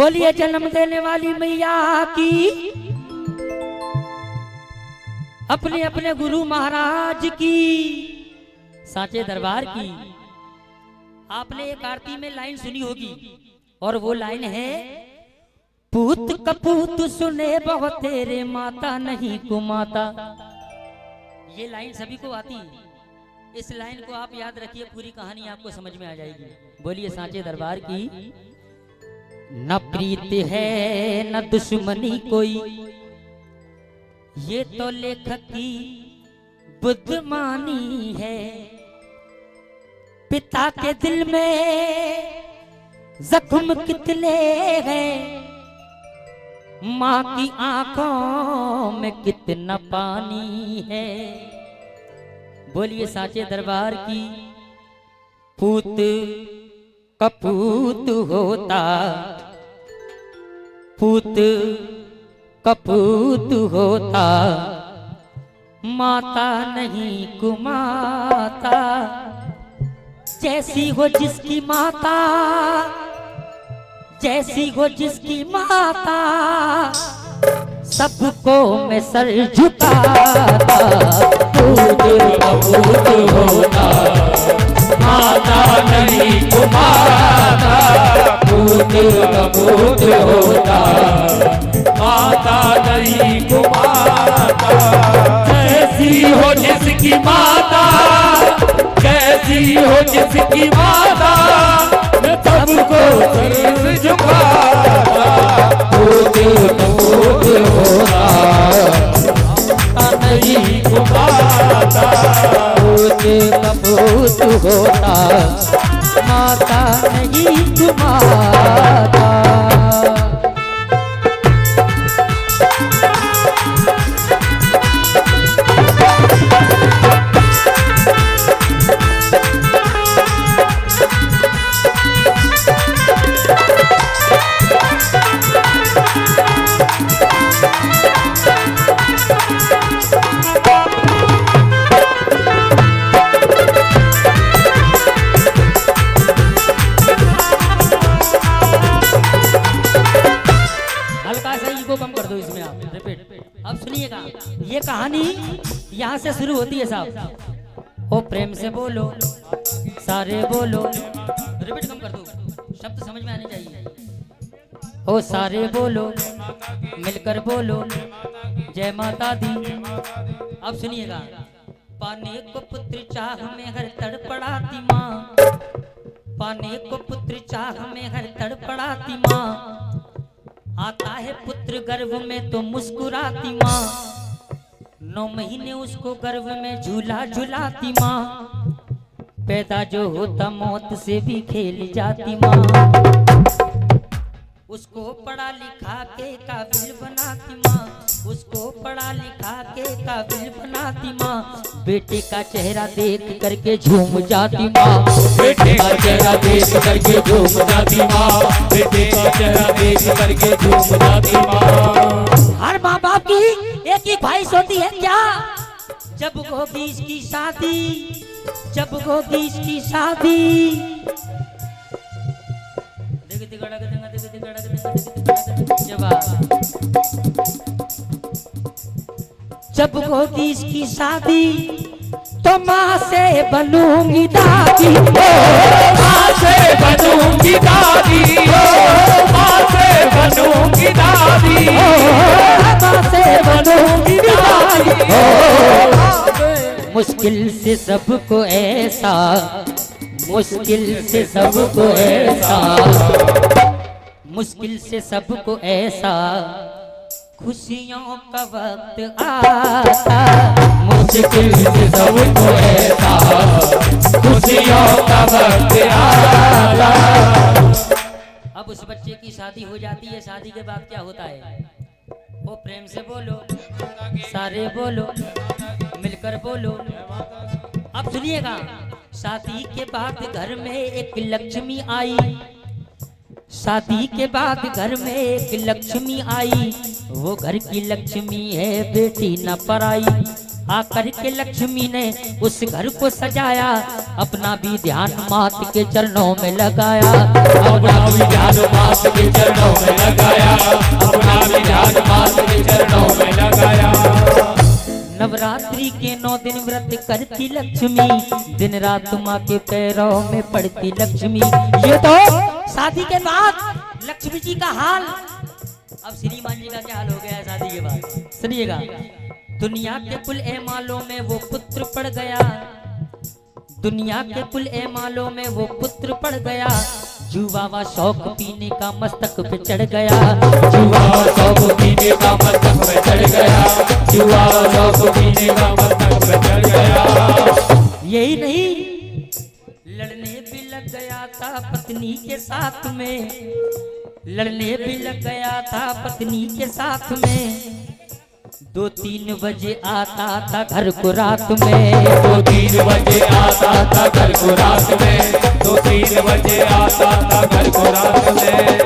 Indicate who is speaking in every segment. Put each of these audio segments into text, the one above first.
Speaker 1: बोलिए जन्म देने वाली मैया की, अपने अपने गुरु महाराज की, सांचे दरबार की। आपने एक आरती में लाइन सुनी होगी और वो लाइन है, पूत कपूत सुने बहुत तेरे माता नहीं कुमाता। ये लाइन सभी को आती है, इस लाइन को आप याद रखिए, पूरी कहानी आपको समझ में आ जाएगी। बोलिए सांचे दरबार की। न प्रीत है न दुश्मनी कोई, ये तो लेखक की बुद्धिमानी है। पिता के दिल में जख्म कितने हैं, माँ की आंखों में कितना पानी है। बोलिए सांचे दरबार की। पूत कपूत होता, पूत कपूत होता, माता नहीं कुमाता। जैसी हो जिसकी माता, जैसी हो जिसकी माता, सबको मैं सर झुकाता।
Speaker 2: पूत कपूत होता, माता नहीं कुमाता। पूत कपूत होता, माता नहीं कुमाता। कैसी हो जिसकी माता, कैसी हो जिसकी माता, सबको सर झुकाता। पूत कपूत होता, नहीं कुमाता।
Speaker 1: पूत कपूत होता, माता नहीं कुमाता। अब सुनिएगा, ये कहानी यहाँ से शुरू होती है साहब। ओ प्रेम से बोलो, सारे बोलो, रिपीट कम कर दो, शब्द समझ में आने चाहिए। ओ सारे बोलो, मिलकर बोलो, जय माता दी। अब सुनिएगा, पाने को पुत्र चाह में हर तड़पड़ाती माँ, पाने को पुत्र चाह में हर तड़पड़ाती माँ। आता है पुत्र गर्भ में तो मुस्कुराती माँ, 9 महीने उसको गर्भ में झूला झुलाती माँ। पैदा जो होता मौत से भी खेल जाती माँ, उसको पढ़ा लिखा के काबिल बनाती माँ, उसको पढ़ा लिखा के काबिल बनाती माँ। बेटे का चेहरा देख करके झूम जाती माँ,
Speaker 2: बेटे का चेहरा देख करके झूम जाती माँ। बेटे का चेहरा देख करके झूम जाती माँ।
Speaker 1: हर माँ बाप की एक ही ख्वाहिश होती है क्या, जब होगी इसकी शादी, जब होगी इसकी शादी। जब होगी इसकी शादी तो माँ से बनूंगी दादी।
Speaker 2: माँ से बनूंगी दादी, माँ से बनूंगी दादी,
Speaker 1: माँ से बनूंगी दादी। मुश्किल से सबको ऐसा, मुश्किल से सबको ऐसा, मुश्किल से सबको ऐसा, खुशियों का वक्त आता।
Speaker 2: मुश्किल से सबको ऐसा, खुशियों का वक्त आता।
Speaker 1: अब उस बच्चे की शादी हो जाती है, शादी के बाद क्या होता है? वो प्रेम से बोलो, सारे बोलो, मिलकर बोलो। अब सुनिएगा, शादी के बाद घर में एक लक्ष्मी आई, शादी के बाद घर में एक लक्ष्मी आई। वो घर की लक्ष्मी है बेटी न पराई। आकर के लक्ष्मी ने उस घर को सजाया, अपना भी ध्यान मात के चरणों में लगाया,
Speaker 2: अपना भी ध्यान मात के चरणों में लगाया, अपना भी ध्यान मात के चरणों में लगाया।
Speaker 1: नवरात्रि के 9 दिन व्रत करती लक्ष्मी, दिन रात माँ के पैरों में पड़ती लक्ष्मी। ये तो शादी के बाद लक्ष्मी जी का हाल। अब श्रीमान जी का क्या हाल हो गया है शादी के बाद, सुनिएगा। दुनिया के कुल एमालों में वो पुत्र पड़ गया, दुनिया के कुल एमालों में वो पुत्र पड़ गया। जुआ व शौक पीने का मस्तक पे चढ़ गया,
Speaker 2: जुआ शौक पीने का मस्तक पे चढ़ गया, जुआ शौक पीने का मस्तक पे चढ़ गया।
Speaker 1: यही नहीं, लड़ने भी लग गया था पत्नी के साथ में, लड़ने भी लग गया था पत्नी के साथ में। 2-3 बजे आता था घर को रात में,
Speaker 2: 2-3 बजे आता था घर को रात में, 2-3 बजे आता था घर को रात में।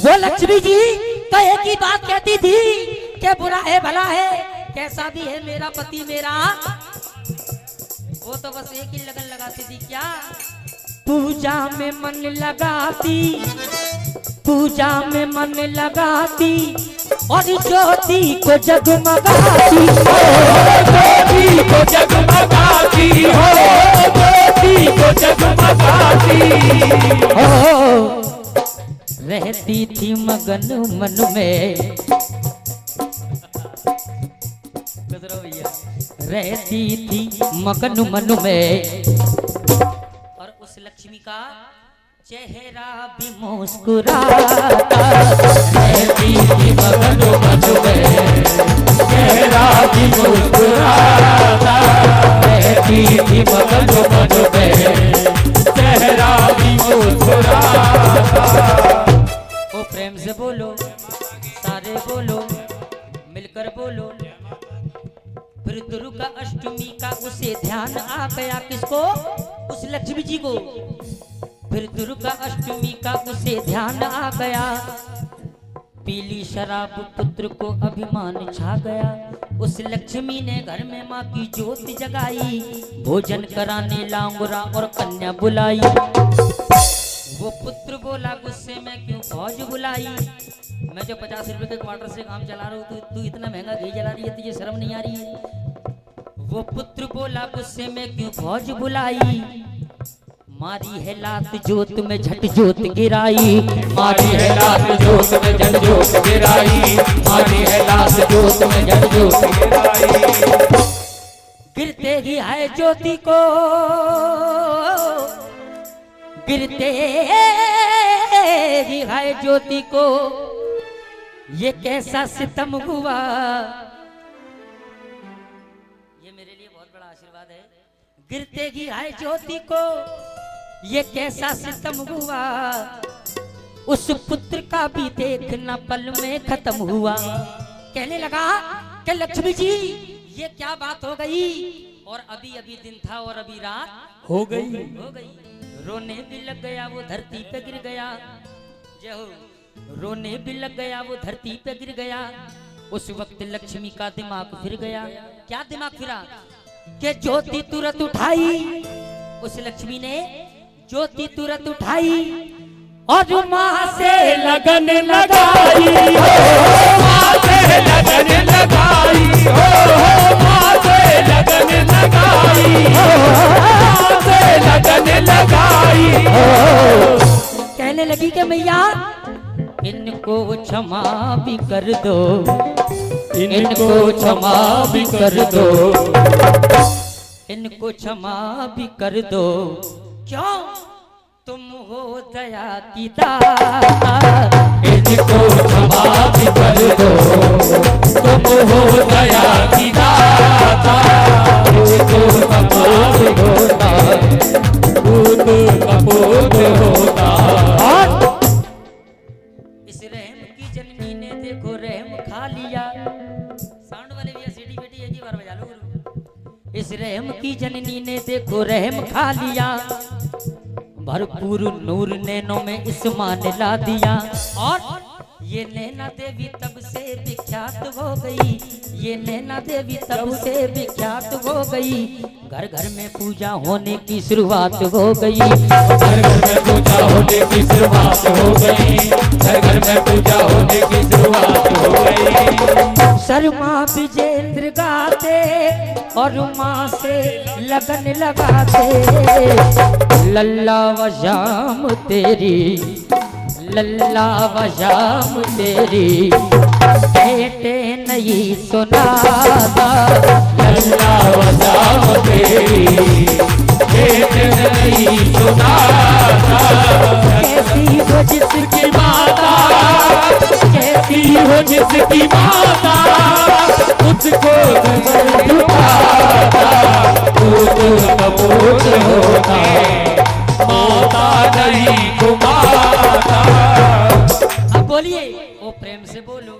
Speaker 1: वो लक्ष्मी जी तो एक ही बात कहती थी कि बुरा है भला है, कैसा भी है मेरा पति मेरा। वो तो बस एक ही लगन लगाती थी, क्या पूजा में मन लगाती, पूजा में मन लगाती और ज्योति को जगमगाती,
Speaker 2: ज्योति को जगमगाती हो, ज्योति को जगमगाती
Speaker 1: हो। रहती थी मगन मन में, रहती थी मगन मन में, और उस लक्ष्मी का चेहरा भी मुस्कुराता।
Speaker 2: रहती थी मगन मन में, चेहरा भी मुस्कुराता, रहती थी मगन मन में, चेहरा भी मुस्कुराता।
Speaker 1: ओ प्रेम से बोलो, सारे बोलो, मिलकर बोलो। फिर दुर्गा अष्टमी का उसे ध्यान आ गया, किसको? उस लक्ष्मी जी को। फिर दुर्गा अष्टमी का उसे ध्यान आ गया, पीली शराब पुत्र को अभिमान छा गया। उस लक्ष्मी ने घर में माँ की ज्योत जगाई, भोजन कराने लांगुरा और कन्या बुलाई। वो पुत्र बोला गुस्से में, क्यों फौज बुलाई? मैं जो 50 रुपए के क्वार्टर से काम चला रहा हूँ, तो तू इतना महंगा घी जला रही है, तुझे शर्म नहीं आ रही है? वो पुत्र बोला गुस्से में, क्यों फौज बुलाई? मारी है लात जोत में झट जोत गिराई,
Speaker 2: मारी है लात जोत में झट जोत गिराई, मारी है लात जोत में झट जोत गिराई।
Speaker 1: गिरते ही है ज्योति को, गिरते ही है ज्योति को, ये कैसा सितम हुआ। ये मेरे लिए बहुत बड़ा आशीर्वाद है। गिरते ही है ज्योति को, ये कैसा सितम हुआ। उस पुत्र का भी देखना पल में खत्म हुआ। कहने लगा कि लक्ष्मी जी ये क्या बात हो गई, और अभी अभी दिन था और अभी रात
Speaker 2: हो गई,
Speaker 1: हो गई। रोने भी लग गया वो धरती पे गिर गया, जय हो। रोने भी लग गया वो धरती पे गिर गया। उस वक्त लक्ष्मी का दिमाग फिर गया। क्या दिमाग फिरा? कि ज्योति तुरंत उठाई। उस लक्ष्मी ने ज्योति तुरंत उठाई और माँ से
Speaker 2: लगन लगाई, माँ से लगन लगाई, माँ से लगन लगाई, माँ से लगन लगाई।
Speaker 1: कहने लगी कि मैया इनको क्षमा भी कर दो,
Speaker 2: इनको क्षमा भी कर दो,
Speaker 1: इनको क्षमा भी कर दो। क्यों? तुम हो दया की दाता,
Speaker 2: इनको क्षमा भी कर दो, तुम हो दया की दाता। इनको कपूर होता, पूत कपूर होता।
Speaker 1: इस रहम की जननी ने देखो रहम खा लिया। साउंड वाले भैया सीडी बेटी एक ही बार बजा लो गुरु। इस रहम की जननी ने देखो रहम खा लिया, भरपूर नूर नैनों में इस माँ ने ला दिया। और ये नैना देवी तब से विख्यात हो गई, ये नैना देवी तब से विख्यात हो गई, घर घर में पूजा होने की शुरुआत हो गई।
Speaker 2: घर घर में पूजा होने की शुरुआत हो गई, घर घर में पूजा होने की शुरुआत हो गई।
Speaker 1: शर्मा विजेंद्र गाते और माँ से लगन लगाते, लल्ला व शाम तेरी, लल्ला व शाम तेरी, बेटे नहीं सुनाता,
Speaker 2: लल्ला व शाम तेरी, बेटे नहीं सुनाता।
Speaker 1: कैसी हो जिसकी माता,
Speaker 2: कैसी हो जिसकी माता, उसको नजर झुकाता, तू तो कपूर होता, माता नहीं घुमाता।
Speaker 1: अब बोलिए, ओ प्रेम से बोलो,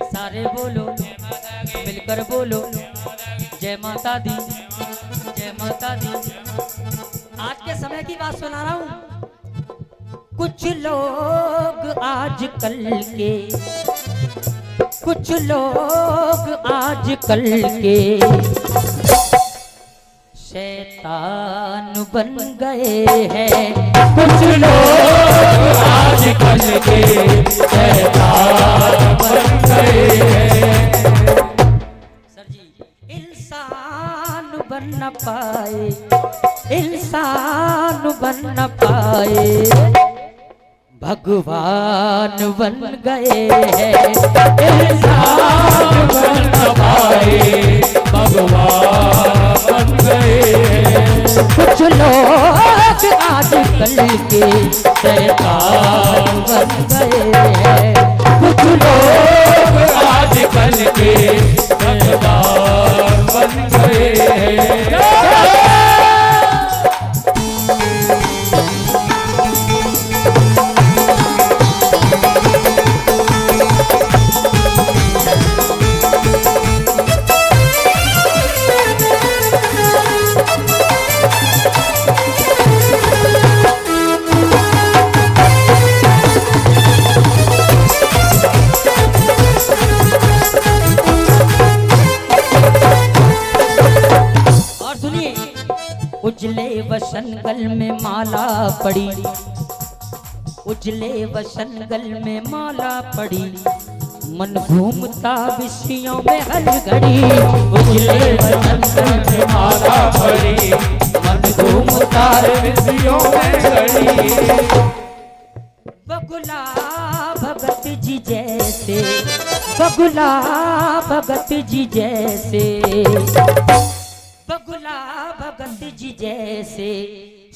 Speaker 1: सारे बोलो, मिलकर बोलो, जय माता दी, जय माता दी। आज के समय की बात सुना रहा हूँ। कुछ लोग आजकल के, कुछ लोग आजकल के शैतान बन गए हैं,
Speaker 2: कुछ लोग आजकल के शैतान बन गए हैं।
Speaker 1: सर जी, इंसान बन न पाए, इंसान बन न पाए, भगवान बन गए हैं।
Speaker 2: इंसान बन न पाए, भगवान बन गए हैं।
Speaker 1: कुछ लोग आजकल के शैतान बन गए हैं,
Speaker 2: कुछ लोग आजकल के शैतान बन गए हैं।
Speaker 1: उजले वसनगल में माला पड़ी, उजले वसनगल में माला पड़ी, मन घूमता विषयों में हर घड़ी।
Speaker 2: उजले वसनगल में माला पड़ी, मन घूमता विषयों में घड़ी।
Speaker 1: बगुला भगत जी जैसे, बगुला भगत जी जैसे, बगुला भगत जी जैसे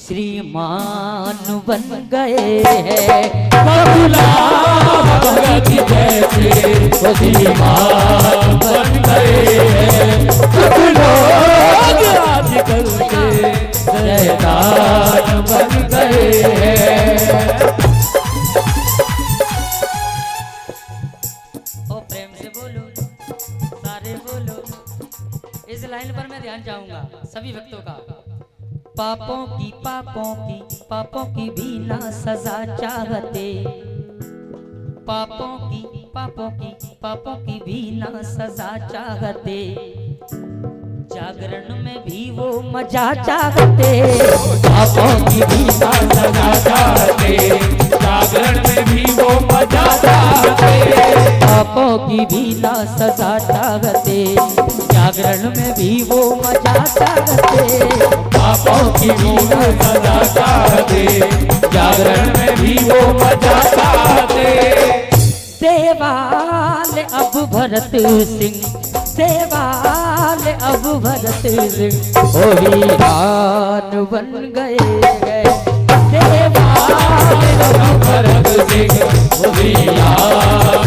Speaker 1: श्रीमान बन गए हैं।
Speaker 2: बगुला भगत जी जैसे श्रीमान बन गए हैं। कुछ लोग आजकल के शैतान बन गए हैं।
Speaker 1: ओ प्रेम से बोलो, सारे बोलो। इस लाइन पर मैं ध्यान चाहूंगा सभी भक्तों का। पापों की, पापों की, पापों की भी ना सजा चाहते, पापों की, पापों की, पापों की भी ना सजा चाहते, जागरण में भी वो मजा चाहते।
Speaker 2: पापों की भी ना सजा चाहते, जागरण में भी वो मजा चाहते।
Speaker 1: पापों की भी ना सजा चाहते, जागरण में भी वो मजा चाहते।
Speaker 2: पापों की भी ना सजा चाहते, जागरण में भी वो मजा चाहते।
Speaker 1: सेवाल अब भरत सिंह, सेवाल अब भरत सिंह होरिहान बन गए हैं। सेवाल
Speaker 2: भरत सिंह होरिहान